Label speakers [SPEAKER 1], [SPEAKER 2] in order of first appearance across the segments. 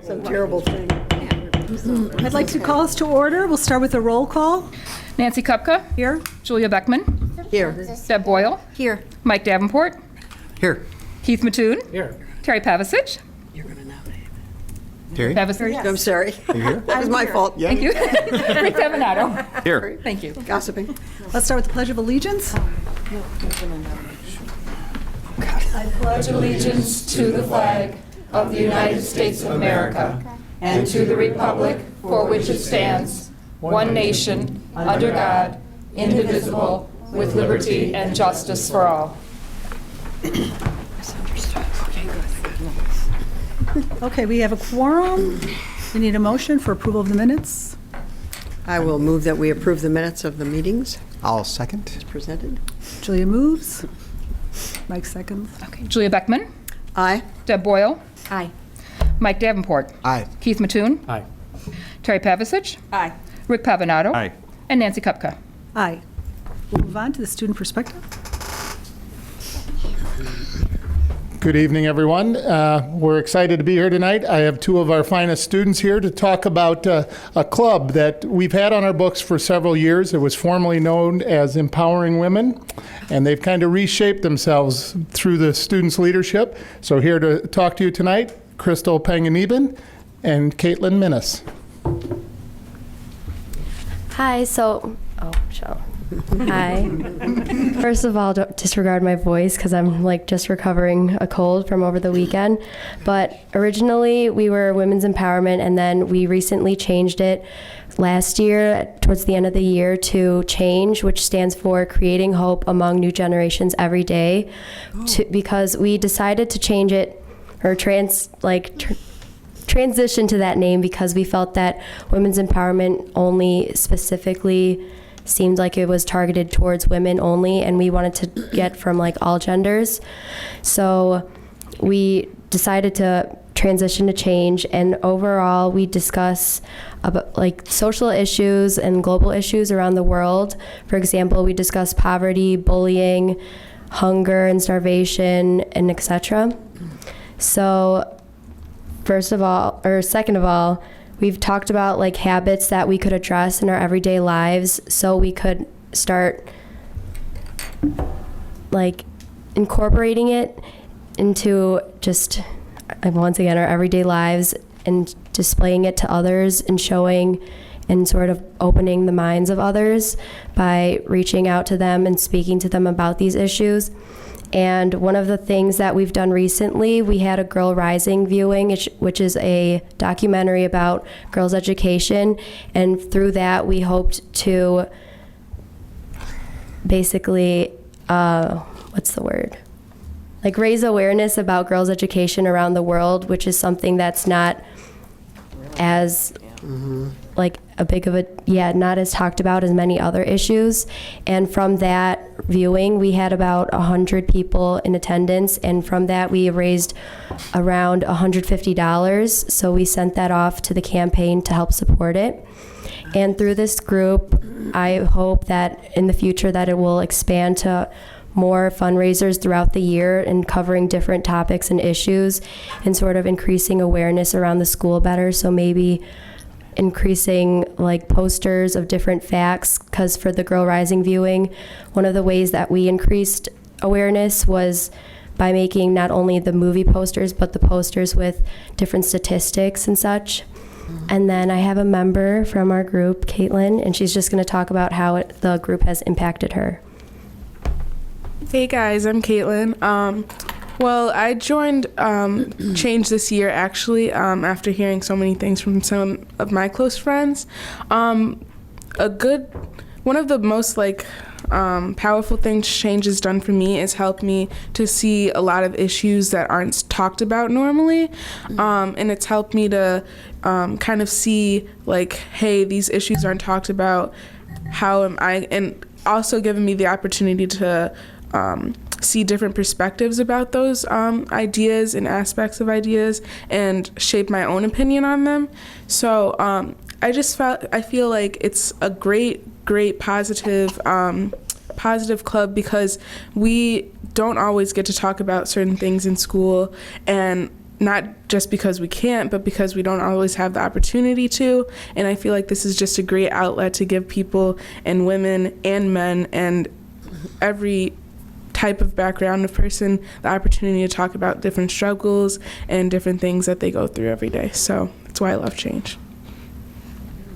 [SPEAKER 1] Some terrible thing.
[SPEAKER 2] I'd like to call us to order. We'll start with a roll call.
[SPEAKER 3] Nancy Kupka.
[SPEAKER 2] Here.
[SPEAKER 3] Julia Beckman.
[SPEAKER 1] Here.
[SPEAKER 3] Deb Boyle.
[SPEAKER 2] Here.
[SPEAKER 3] Mike Davenport.
[SPEAKER 4] Here.
[SPEAKER 3] Keith Mattoon.
[SPEAKER 4] Here.
[SPEAKER 3] Terry Pavicic.
[SPEAKER 1] You're going to nominate.
[SPEAKER 4] Terry?
[SPEAKER 3] Pavicic.
[SPEAKER 1] I'm sorry.
[SPEAKER 4] You here?
[SPEAKER 1] That was my fault.
[SPEAKER 3] Thank you. Rick Pavanato.
[SPEAKER 4] Here.
[SPEAKER 3] Thank you.
[SPEAKER 1] Gossiping.
[SPEAKER 2] Let's start with the Pledge of Allegiance.
[SPEAKER 3] I pledge allegiance to the flag of the United States of America and to the republic for which it stands, one nation, under God, indivisible, with liberty and justice for all.
[SPEAKER 2] Okay, we have a quorum. We need a motion for approval of the minutes.
[SPEAKER 1] I will move that we approve the minutes of the meetings
[SPEAKER 4] I'll second.
[SPEAKER 1] as presented.
[SPEAKER 2] Julia moves. Mike seconds.
[SPEAKER 3] Okay. Julia Beckman.
[SPEAKER 1] Aye.
[SPEAKER 3] Deb Boyle.
[SPEAKER 2] Aye.
[SPEAKER 3] Mike Davenport.
[SPEAKER 4] Aye.
[SPEAKER 3] Keith Mattoon.
[SPEAKER 4] Aye.
[SPEAKER 3] Terry Pavicic.
[SPEAKER 1] Aye.
[SPEAKER 3] Rick Pavanato.
[SPEAKER 4] Aye.
[SPEAKER 3] And Nancy Kupka.
[SPEAKER 2] Aye. We'll move on to the student perspective.
[SPEAKER 5] Good evening, everyone. We're excited to be here tonight. I have two of our finest students here to talk about a club that we've had on our books for several years. It was formerly known as Empowering Women, and they've kind of reshaped themselves through the students' leadership. So here to talk to you tonight, Crystal Panganiban and Caitlin Minnis.
[SPEAKER 6] Hi, Hi. First of all, don't disregard my voice because I'm just recovering a cold from over the weekend. But originally we were Women's Empowerment, and then we recently changed it last year, towards the end of the year, to Change, which stands for Creating Hope Among New Generations Every Day, because we decided to change it, or transition to that name, because we felt that Women's Empowerment only specifically seemed like it was targeted towards women only, and we wanted to get from all genders. So we decided to transition to Change, and overall we discuss about social issues and global issues around the world. For example, we discuss poverty, bullying, hunger and starvation, and etc. So second of all, we've talked about habits that we could address in our everyday lives, so we could start incorporating it into just once again our everyday lives and displaying it to others and showing and sort of opening the minds of others by reaching out to them and speaking to them about these issues. And one of the things that we've done recently, we had a Girl Rising viewing, which is a documentary about girls' education. And through that, we hoped to basically, raise awareness about girls' education around the world, which is something that's not as not as talked about as many other issues. And from that viewing, we had about 100 people in attendance, and from that we raised around $150. So we sent that off to the campaign to help support it. And through this group, I hope that in the future that it will expand to more fundraisers throughout the year and covering different topics and issues and sort of increasing awareness around the school better. So maybe increasing posters of different facts, because for the Girl Rising viewing, one of the ways that we increased awareness was by making not only the movie posters, but the posters with different statistics and such. And then I have a member from our group, Caitlin, and she's just going to talk about how the group has impacted her.
[SPEAKER 7] Hey guys, I'm Caitlin. Well, I joined Change this year actually after hearing so many things from some of my close friends. One of the most powerful things Change has done for me is helped me to see a lot of issues that aren't talked about normally, and it's helped me to kind of see hey, these issues aren't talked about. How am I? And also given me the opportunity to see different perspectives about those ideas and aspects of ideas and shape my own opinion on them. So I feel like it's a great positive club, because we don't always get to talk about certain things in school, and not just because we can't, but because we don't always have the opportunity to. And I feel like this is just a great outlet to give people and women and men and every type of background of person the opportunity to talk about different struggles and different things that they go through every day. So that's why I love change.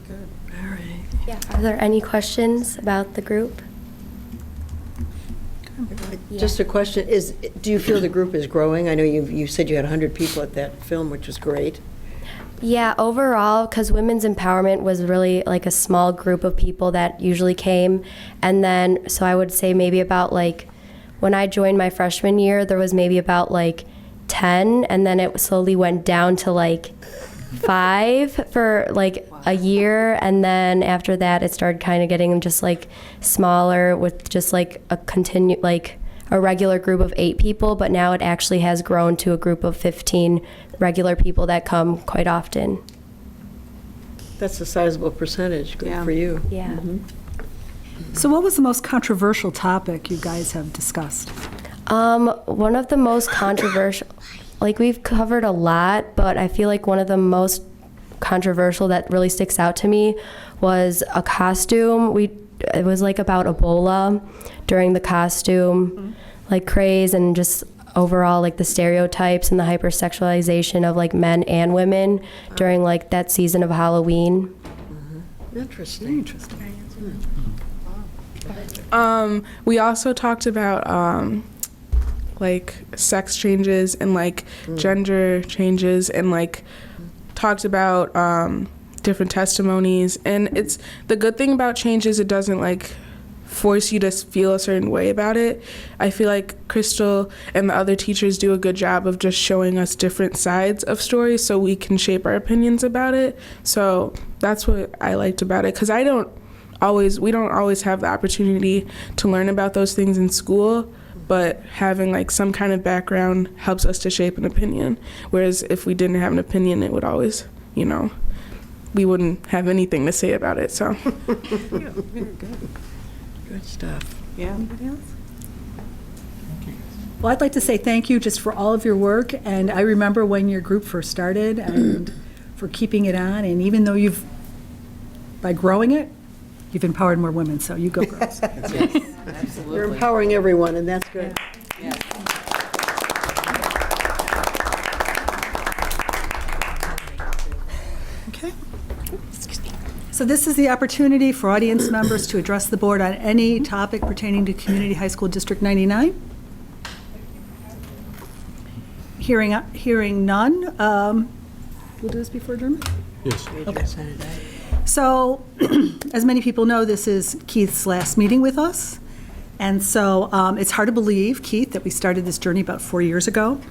[SPEAKER 1] All right.
[SPEAKER 6] Yeah. Are there any questions about the group?
[SPEAKER 1] Just a question, do you feel the group is growing? I know you said you had 100 people at that film, which was great.
[SPEAKER 6] Yeah, overall, because women's empowerment was really like a small group of people that usually came. And then, so I would say maybe about like, when I joined my freshman year, there was maybe about like 10, and then it slowly went down to like 5 for like a year. And then after that, it started kind of getting just like smaller with just like a regular group of 8 people. But now it actually has grown to a group of 15 regular people that come quite often.
[SPEAKER 1] That's a sizable percentage. Good for you.
[SPEAKER 6] Yeah.
[SPEAKER 2] So what was the most controversial topic you guys have discussed?
[SPEAKER 6] One of the most controversial, like we've covered a lot, but I feel like one of the most controversial that really sticks out to me was a costume. It was like about Ebola during the costume, like craze, and just overall like the stereotypes and the hypersexualization of like men and women during like that season of Halloween.
[SPEAKER 1] Interesting.
[SPEAKER 7] We also talked about like sex changes and like gender changes, and like talked about different testimonies. And it's the good thing about change is it doesn't like force you to feel a certain way about it. I feel like Crystal and the other teachers do a good job of just showing us different sides of stories so we can shape our opinions about it. So that's what I liked about it, because we don't always have the opportunity to learn about those things in school, but having like some kind of background helps us to shape an opinion. Whereas if we didn't have an opinion, it would always, we wouldn't have anything to say about it. So
[SPEAKER 1] Good stuff.
[SPEAKER 2] Yeah. Anybody else? Well, I'd like to say thank you just for all of your work. And I remember when your group first started and for keeping it on. And even though by growing it, you've empowered more women. So you go, girls.
[SPEAKER 3] Absolutely.
[SPEAKER 1] You're empowering everyone, and that's good.
[SPEAKER 2] Okay. So this is the opportunity for audience members to address the board on any topic pertaining to Community High School District 99. Hearing none. We'll do this before adjournment?
[SPEAKER 4] Yes.
[SPEAKER 2] Okay. So, as many people know, this is Keith's last meeting with us. And so it's hard to believe, Keith, that we started this journey about 4 years ago.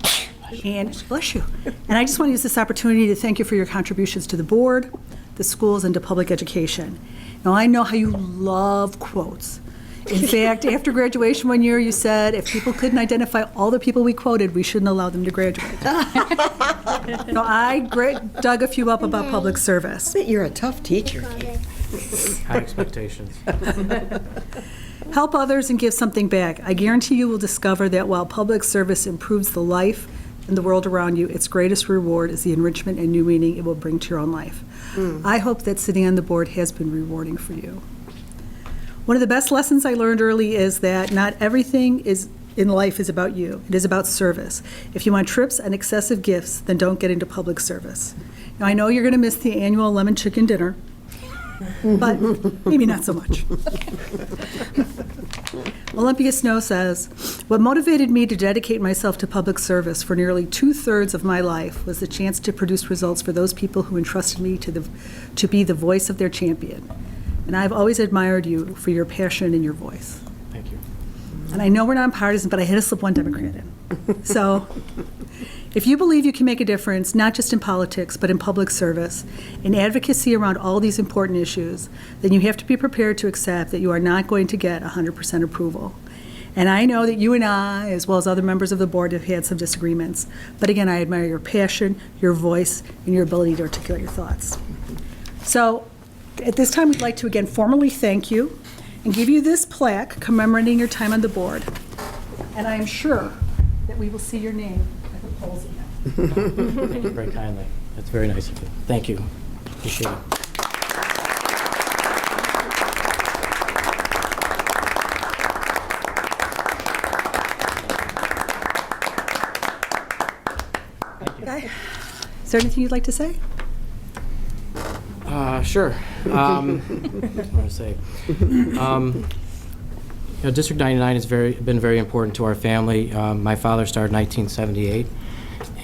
[SPEAKER 2] And bless you. And I just want to use this opportunity to thank you for your contributions to the board, the schools, and to public education. Now, I know how you love quotes. In fact, after graduation one year, you said if people couldn't identify all the people we quoted, we shouldn't allow them to graduate. So I dug a few up about public service.
[SPEAKER 1] You're a tough teacher, Keith.
[SPEAKER 8] High expectations.
[SPEAKER 2] Help others and give something back. I guarantee you will discover that while public service improves the life and the world around you, its greatest reward is the enrichment and new meaning it will bring to your own life. I hope that sitting on the board has been rewarding for you. One of the best lessons I learned early is that not everything in life is about you. It is about service. If you want trips and excessive gifts, then don't get into public service. Now, I know you're going to miss the annual lemon chicken dinner, but maybe not so much. Olympia Snow says, what motivated me to dedicate myself to public service for nearly 2/3 of my life was the chance to produce results for those people who entrusted me to be the voice of their champion. And I've always admired you for your passion and your voice.
[SPEAKER 8] Thank you.
[SPEAKER 2] And I know we're nonpartisan, but I had to slip one Democrat in. So if you believe you can make a difference, not just in politics, but in public service, in advocacy around all these important issues, then you have to be prepared to accept that you are not going to get 100% approval. And I know that you and I, as well as other members of the board, have had some disagreements. But again, I admire your passion, your voice, and your ability to articulate your thoughts. So at this time, we'd like to again formally thank you and give you this plaque commemorating your time on the board. And I am sure that we will see your name at the polls again.
[SPEAKER 8] Thank you very kindly. That's very nice of you. Thank you. Appreciate it.
[SPEAKER 2] Okay. Is there anything you'd like to say?
[SPEAKER 8] Sure. What do I want to say? District 99 has been very important to our family. My father started in 1978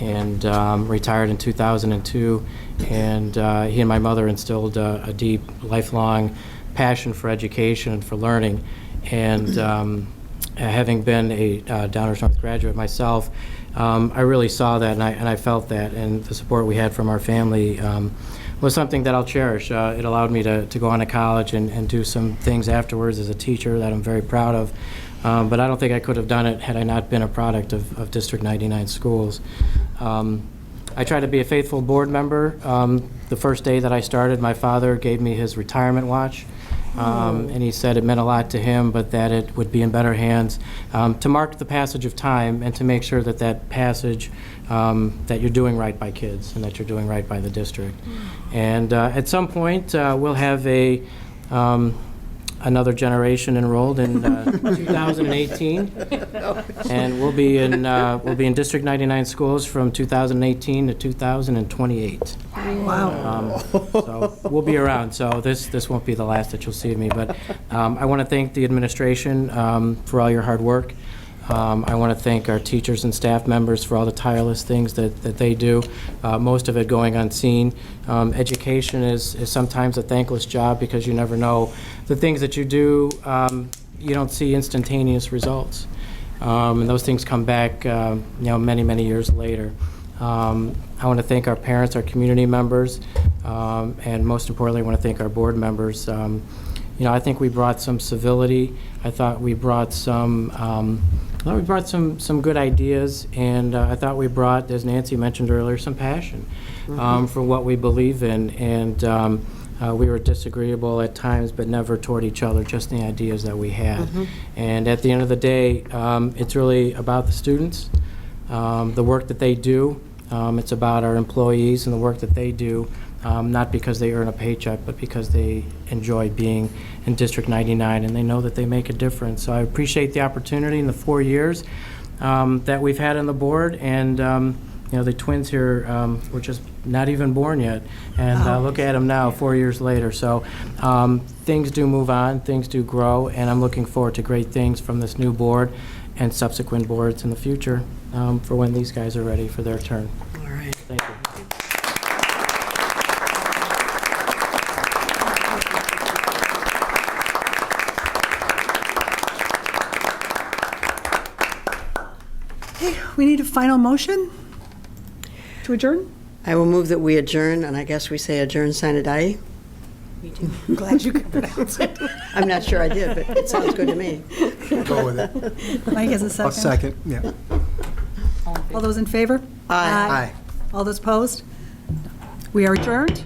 [SPEAKER 8] and retired in 2002. And he and my mother instilled a deep, lifelong passion for education and for learning. And having been a Downers North graduate myself, I really saw that and I felt that. And the support we had from our family was something that I'll cherish. It allowed me to go on to college and do some things afterwards as a teacher that I'm very proud of. But I don't think I could have done it had I not been a product of District 99 schools. I tried to be a faithful board member. The first day that I started, my father gave me his retirement watch. And he said it meant a lot to him, but that it would be in better hands to mark the passage of time and to make sure that that passage, that you're doing right by kids and that you're doing right by the district. And at some point, we'll have another generation enrolled in 2018, and we'll be in District 99 schools from 2018 to 2028.
[SPEAKER 2] Wow.
[SPEAKER 8] So we'll be around. So this won't be the last that you'll see of me. But I want to thank the administration for all your hard work. I want to thank our teachers and staff members for all the tireless things that they do, most of it going unseen. Education is sometimes a thankless job because you never know the things that you do, you don't see instantaneous results. And those things come back many, many years later. I want to thank our parents, our community members, and most importantly, I want to thank our board members. I think we brought some civility. I thought we brought some good ideas, and I thought we brought, as Nancy mentioned earlier, some passion for what we believe in. And we were disagreeable at times, but never toward each other, just the ideas that we had. And at the end of the day, it's really about the students, the work that they do. It's about our employees and the work that they do. Not because they earn a paycheck, but because they enjoy being in District 99 and they know that they make a difference. So I appreciate the opportunity in the 4 years that we've had on the board. And the twins here were just not even born yet. And look at them now, 4 years later. So things do move on, things do grow, and I'm looking forward to great things from this new board and subsequent boards in the future for when these guys are ready for their turn.
[SPEAKER 1] All right.
[SPEAKER 8] Thank you.
[SPEAKER 2] We need a final motion to adjourn?
[SPEAKER 1] I will move that we adjourn, and I guess we say adjourn sine die.
[SPEAKER 2] Glad you could pronounce it.
[SPEAKER 1] I'm not sure I did, but it sounds good to me.
[SPEAKER 4] Go with it.
[SPEAKER 2] Mike has a second.
[SPEAKER 4] I'll second, yeah.
[SPEAKER 2] All those in favor?
[SPEAKER 1] Aye.
[SPEAKER 2] All those opposed? We are adjourned.